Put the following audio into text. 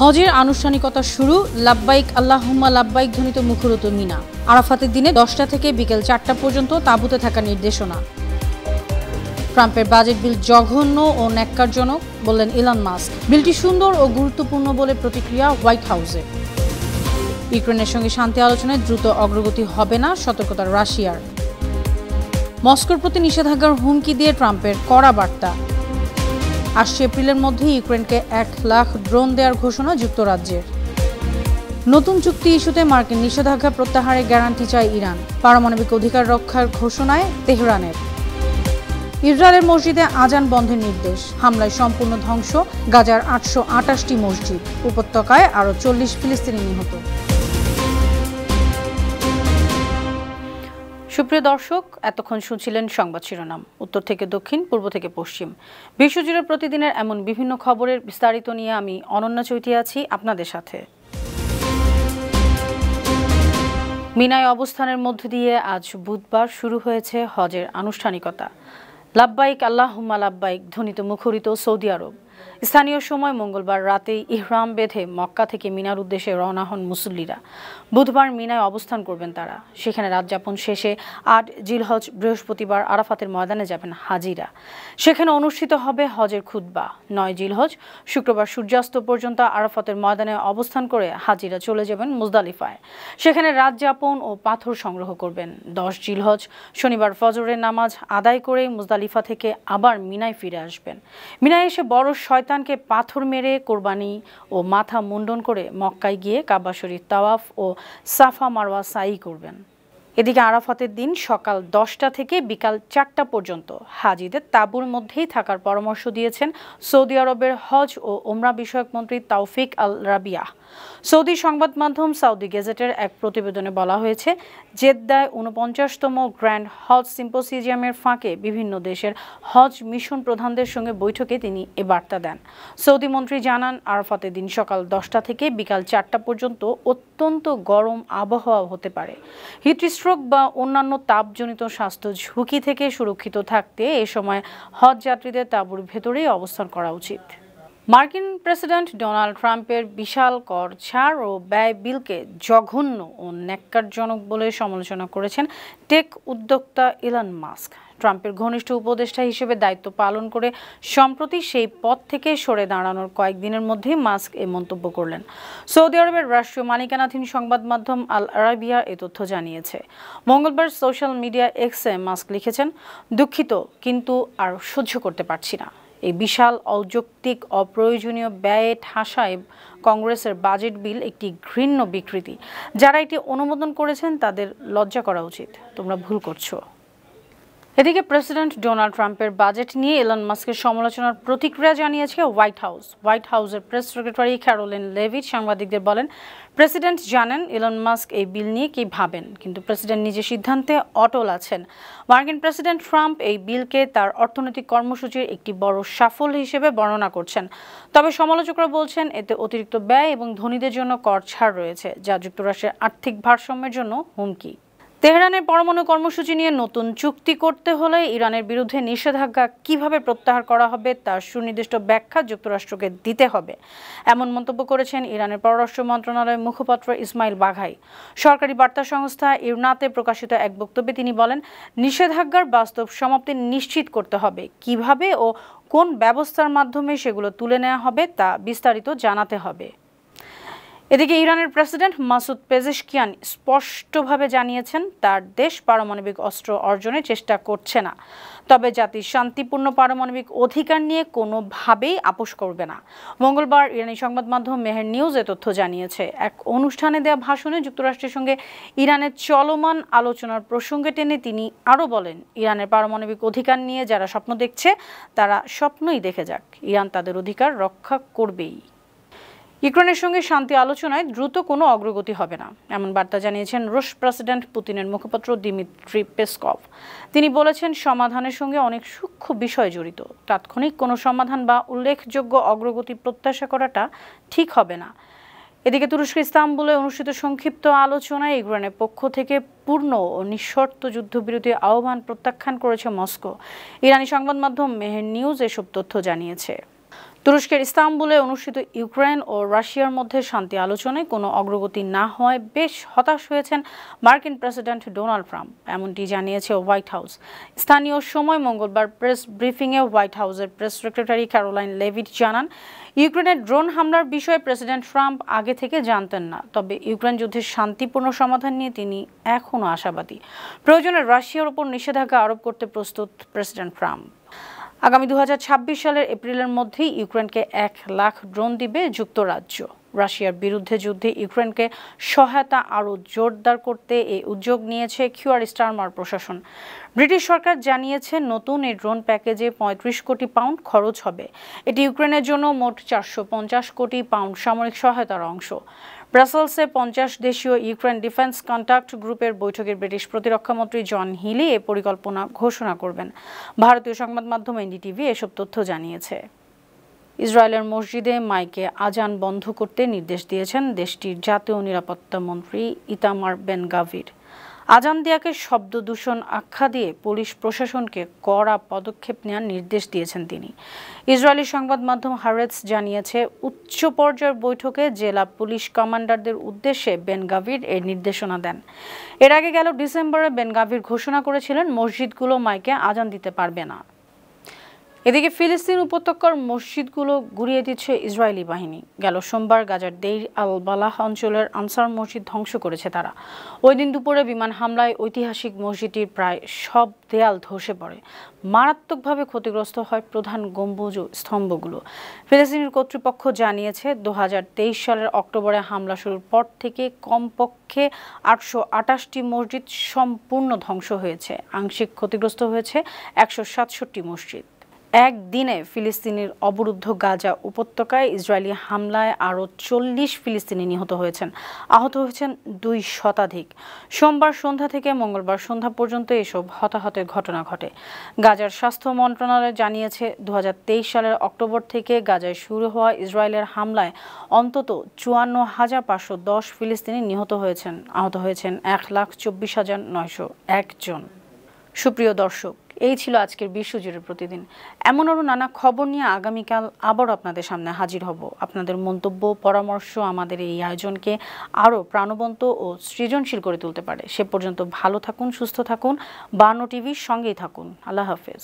হজের আনুষ্ঠানিকতা শুরু, লাব্বাইক আল্লাহুম্মা লাব্বাইক ধ্বনিত মুখরিত মিনা। আরাফাতের দিনে 10টা থেকে বিকেল 4টা পর্যন্ত তাঁবুতে থাকার নির্দেশনা। ট্রাম্পের বাজেট বিল জঘন্য ও ন্যাক্কারজনক বললেন ইলন মাস্ক। বিলটি সুন্দর ও গুরুত্বপূর্ণ বলে প্রতিক্রিয়া হোয়াইট হাউসে। ইউক্রেনের সঙ্গে শান্তি আলোচনায় দ্রুত অগ্রগতি হবে না, সতর্কতা রাশিয়ার। মস্কোর প্রতি নিষেধাজ্ঞার হুমকি দিয়ে ট্রাম্পের কড়া বার্তা। আসছে এপ্রিলের মধ্যে ইউক্রেনকে 1 লাখ ড্রোন দেওয়ার ঘোষণা যুক্তরাজ্যের। নতুন চুক্তি ইস্যুতে মার্কিন নিষেধাজ্ঞা প্রত্যাহারের গ্যারান্টি চায় ইরান। পারমাণবিক অধিকার রক্ষার ঘোষণায় তেহরানের। ইসরায়েলের মসজিদে আজান বন্ধের নির্দেশ। হামলায় সম্পূর্ণ ধ্বংস গাজার 828টি মসজিদ। উপত্যকায় আরও 40 ফিলিস্তিনি নিহত। সুপ্রিয় দর্শক, এতক্ষণ শুনছিলেন সংবাদ শিরোনাম। উত্তর থেকে দক্ষিণ, পূর্ব থেকে পশ্চিম, বিশ্বজুড়ে প্রতিদিনের এমন বিভিন্ন খবরের বিস্তারিত নিয়ে আমি অনন্যা চৈতি আছি আপনাদের সাথে। মিনায় অবস্থানের মধ্য দিয়ে আজ বুধবার শুরু হয়েছে হজের আনুষ্ঠানিকতা। লাব্বাইক আল্লাহুম্মা লাব্বাইক ধ্বনিত মুখরিত সৌদি আরব। স্থানীয় সময় মঙ্গলবার রাতেই ইহরাম বেঁধে মক্কা থেকে মিনার উদ্দেশ্যে রওনা হন মুসল্লিরা। বুধবার মিনায় অবস্থান করবেন তারা। সেখানে রাত যাপন শেষে 8 জিলহজ বৃহস্পতিবার আরাফাতের ময়দানে যাবেন হাজিরা। সেখানে অনুষ্ঠিত হবে হজের খুতবা। 9 জিলহজ শুক্রবার সূর্যাস্ত পর্যন্ত আরাফাতের ময়দানে অবস্থান করে হাজিরা চলে যাবেন মুজদালিফায়। সেখানে রাত যাপন ও পাথর সংগ্রহ করবেন। 10 জিলহজ শনিবার ফজরের নামাজ আদায় করে মুজদালিফা থেকে আবার মিনায় ফিরে আসবেন। মিনায় এসে বড় শয়তানকে পাথর মেরে কোরবানি ও মাথা মুন্ডন করে মক্কায় গিয়ে কাবা শরীফ তাওয়াফ ও সাফা মারওয়া সাই করবেন। এদিকে আরাফাতের দিন সকাল 10টা থেকে বিকাল 4টা পর্যন্ত হাজিদের তাঁবুর মধ্যেই থাকার পরামর্শ দিয়েছেন সৌদি আরবের হজ ও ওমরা বিষয়ক মন্ত্রী তাওফিক আল রাবিয়া। সৌদি সংবাদ মাধ্যম সাউদি গেজেটের এক প্রতিবেদনে বলা হয়েছে, জেদ্দায় 49তম গ্র্যান্ড হজ সিম্পোসিয়ামের ফাঁকে বিভিন্ন দেশের হজ মিশন প্রধানদের সঙ্গে বৈঠকে তিনি এ বার্তা দেন। সৌদি মন্ত্রী জানান, আরাফাতের দিন সকাল 10টা থেকে বিকাল 4টা পর্যন্ত অত্যন্ত গরম আবহাওয়া হতে পারে। হিটস্ট্রোক বা অন্যান্য তাপজনিত স্বাস্থ্য ঝুঁকি থেকে সুরক্ষিত থাকতে এ সময় হজ যাত্রীদের তাঁবুর ভেতরেই অবস্থান করা উচিত। মার্কিন প্রেসিডেন্ট ডোনাল্ড ট্রাম্পের বিশাল কর ছাড় ও ব্যয় বিলকে জঘন্য ও ন্যাক্কারজনক বলে সমালোচনা করেছেন টেক উদ্যোক্তা ইলন মাস্ক। ট্রাম্পের ঘনিষ্ঠ উপদেষ্টা হিসেবে দায়িত্ব পালন করে সম্প্রতি সেই পদ থেকে সরে দাঁড়ানোর কয়েকদিনের মধ্যেই মাস্ক এ মন্তব্য করলেন। সৌদি আরবের রাষ্ট্রীয় মালিকানাধীন সংবাদ মাধ্যম আল আরাবিয়া এ তথ্য জানিয়েছে। মঙ্গলবার সোশ্যাল মিডিয়া এক্সে মাস্ক লিখেছেন, দুঃখিত, কিন্তু আর সহ্য করতে পারছি না। এই বিশাল অযৌক্তিক অপ্রয়োজনীয় ব্যয়ে ঠাসায় কংগ্রেসের বাজেট বিল একটি ঘৃণ্য বিকৃতি। যারা এটি অনুমোদন করেছেন তাদের লজ্জা করা উচিত। তোমরা ভুল করছো। এদিকে প্রেসিডেন্ট ডোনাল্ড ট্রাম্পের বাজেট নিয়ে ইলন মাস্কের সমালোচনার প্রতিক্রিয়া জানিয়েছে হোয়াইট হাউস। হোয়াইট হাউসের প্রেস সেক্রেটারি ক্যারোলিন লেভিট সাংবাদিকদের বলেন, প্রেসিডেন্ট জানেন ইলন মাস্ক এই বিল নিয়ে কি ভাবেন, কিন্তু প্রেসিডেন্ট নিজের সিদ্ধান্তে অটল আছেন। মার্কিন প্রেসিডেন্ট ট্রাম্প এই বিলকে তার অর্থনৈতিক কর্মসূচির একটি বড় সাফল্য হিসেবে বর্ণনা করছেন। তবে সমালোচকরা বলছেন এতে অতিরিক্ত ব্যয় এবং ধনীদের জন্য কর ছাড় রয়েছে, যা যুক্তরাষ্ট্রের আর্থিক ভারসাম্যের জন্য হুমকি। তেহরানের পরমাণু কর্মসূচি নিয়ে নতুন চুক্তি করতে হলে ইরানের বিরুদ্ধে নিষেধাজ্ঞা কিভাবে প্রত্যাহার করা হবে তার সুনির্দিষ্ট ব্যাখ্যা যুক্তরাষ্ট্রকে দিতে হবে, এমন মন্তব্য করেছেন ইরানের পররাষ্ট্র মন্ত্রণালয়ের মুখপাত্র ইসমাইল বাঘাই। সরকারি বার্তা সংস্থা ইরনাতে প্রকাশিত এক বক্তব্যে তিনি বলেন, নিষেধাজ্ঞার বাস্তব সমাপ্তি নিশ্চিত করতে হবে। কিভাবে ও কোন ব্যবস্থার মাধ্যমে সেগুলো তুলে নেওয়া হবে তা বিস্তারিত জানাতে হবে। এদিকে ইরানের প্রেসিডেন্ট মাসুদ পেজেশকিয়ান স্পষ্টভাবে জানিয়েছেন, তার দেশ পারমাণবিক অস্ত্র অর্জনের চেষ্টা করছে না, তবে জাতির শান্তিপূর্ণ পারমাণবিক অধিকার নিয়ে কোনোভাবেই আপোষ করবে না। মঙ্গলবার ইরানি সংবাদ মাধ্যম মেহের নিউজ এ তথ্য জানিয়েছে। এক অনুষ্ঠানে দেওয়া ভাষণে যুক্তরাষ্ট্রের সঙ্গে ইরানের চলমান আলোচনার প্রসঙ্গে টেনে তিনি আরও বলেন, ইরানের পারমাণবিক অধিকার নিয়ে যারা স্বপ্ন দেখছে তারা স্বপ্নই দেখে যাক, ইরান তাদের অধিকার রক্ষা করবেই। ইউক্রেনের সঙ্গে শান্তি আলোচনায় দ্রুত কোনো অগ্রগতি হবে না, এমন বার্তা জানিয়েছেন রুশ প্রেসিডেন্ট পুতিনের মুখপাত্র দিমিত্রি পেসকভ। তিনি বলেছেন, সমাধানের সঙ্গে অনেক সূক্ষ্ম বিষয় জড়িত। তাৎক্ষণিক কোনো সমাধান বা উল্লেখযোগ্য অগ্রগতি প্রত্যাশা করাটা ঠিক হবে না। এদিকে তুরস্কের ইস্তাম্বুলে অনুষ্ঠিত সংক্ষিপ্ত আলোচনায় ইউক্রেনের পক্ষ থেকে পূর্ণ ও নিঃশর্ত যুদ্ধবিরতি আহ্বান প্রত্যাখ্যান করেছে মস্কো। ইরানি সংবাদ মাধ্যম মেহের নিউজ এসব তথ্য জানিয়েছে। তুরস্কের ইস্তাম্বুলে অনুষ্ঠিত ইউক্রেন ও রাশিয়ার মধ্যে শান্তি আলোচনায় কোনো অগ্রগতি না হওয়ায় বেশ হতাশ হয়েছেন মার্কিন প্রেসিডেন্ট ডোনাল্ড ট্রাম্প, এমনটি জানিয়েছে হোয়াইট হাউস। স্থানীয় সময় মঙ্গলবার প্রেস ব্রিফিংয়ে হোয়াইট হাউসের প্রেস সেক্রেটারি ক্যারোলাইন লেভিট জানান, ইউক্রেনের ড্রোন হামলার বিষয়ে প্রেসিডেন্ট ট্রাম্প আগে থেকে জানতেন না, তবে ইউক্রেন যুদ্ধের শান্তিপূর্ণ সমাধান নিয়ে তিনি এখনও আশাবাদী। প্রয়োজনে রাশিয়ার উপর নিষেধাজ্ঞা আরোপ করতে প্রস্তুত প্রেসিডেন্ট ট্রাম্প। আগামী 2026 সালের এপ্রিলের মধ্যেই ইউক্রেনকে 1 লাখ ড্রোন দিবে যুক্তরাজ্য। রাশিয়ার বিরুদ্ধে যুদ্ধে ইউক্রেনকে সহায়তা আরও জোরদার করতে এই উদ্যোগ নিয়েছে কিয়ার স্টারমার প্রশাসন। ব্রিটিশ সরকার জানিয়েছে নতুন এই ড্রোন প্যাকেজে 35 কোটি পাউন্ড খরচ হবে। এটি ইউক্রেনের জন্য মোট 450 কোটি পাউন্ড সামরিক সহায়তার অংশ। ব্রাসেলসে 50 দেশীয় ইউক্রেন ডিফেন্স কন্ট্যাক্ট গ্রুপের বৈঠকে ব্রিটিশ প্রতিরক্ষামন্ত্রী জন হিলি এ পরিকল্পনা ঘোষণা করবেন। ভারতীয় সংবাদ মাধ্যম এনডিটিভি এসব তথ্য জানিয়েছে। ইসরায়েলের মসজিদে মাইকে আজান বন্ধ করতে নির্দেশ দিয়েছেন দেশটির জাতীয় নিরাপত্তা মন্ত্রী ইতামার বেন গাভির। আজান দেয়াকে শব্দ দূষণ আখ্যা দিয়ে পুলিশ প্রশাসনকে কড়া পদক্ষেপ নেওয়ার নির্দেশ দিয়েছেন তিনি। ইসরায়েলি সংবাদ মাধ্যম হারেটস জানিয়েছে, উচ্চ পর্যায়ের বৈঠকে জেলা পুলিশ কমান্ডারদের উদ্দেশ্যে বেন গাভির এর নির্দেশনা দেন। এর আগে গেল ডিসেম্বরে বেন গাভির ঘোষণা করেছিলেন মসজিদগুলো মাইকে আজান দিতে পারবে না। এদিকে ফিলিস্তিন উপত্যকার মসজিদগুলো গুড়িয়ে দিচ্ছে ইসরায়েলি বাহিনী। গেল সোমবার গাজার দেইর আল বালাহ অঞ্চলের আনসার মসজিদ ধ্বংস করেছে তারা। ওই দিন দুপুরে বিমান হামলায় ঐতিহাসিক মসজিদটির প্রায় সব দেয়াল ধসে পড়ে। মারাত্মকভাবে ক্ষতিগ্রস্ত হয় প্রধান গম্বুজ ও স্তম্ভগুলো। ফিলিস্তিনের কর্তৃপক্ষ জানিয়েছে, 2023 সালের অক্টোবরে হামলা শুরুর পর থেকে কমপক্ষে 828টি মসজিদ সম্পূর্ণ ধ্বংস হয়েছে। আংশিক ক্ষতিগ্রস্ত হয়েছে 167টি মসজিদ। একদিনে ফিলিস্তিনের অবরুদ্ধ গাজা উপত্যকায় ইসরায়েলি হামলায় আরও 40 ফিলিস্তিনি নিহত হয়েছেন, আহত হয়েছেন 2 শতাধিক। সোমবার সন্ধ্যা থেকে মঙ্গলবার সন্ধ্যা পর্যন্ত এসব হতাহতের ঘটনা ঘটে। গাজার স্বাস্থ্য মন্ত্রণালয় জানিয়েছে, 2023 সালের অক্টোবর থেকে গাজায় শুরু হওয়া ইসরায়েলের হামলায় অন্তত 54,510 ফিলিস্তিনি নিহত হয়েছেন, আহত হয়েছেন 1,24,901 জন। সুপ্রিয় দর্শক, এই ছিল আজকের বিশ্বজুড়ে প্রতিদিন। এমন আরও নানা খবর নিয়ে আগামীকাল আবারও আপনাদের সামনে হাজির হব। আপনাদের মন্তব্য, পরামর্শ আমাদের এই আয়োজনকে আরও প্রাণবন্ত ও সৃজনশীল করে তুলতে পারে। সে পর্যন্ত ভালো থাকুন, সুস্থ থাকুন, 52 টিভির সঙ্গেই থাকুন। আল্লাহ হাফেজ।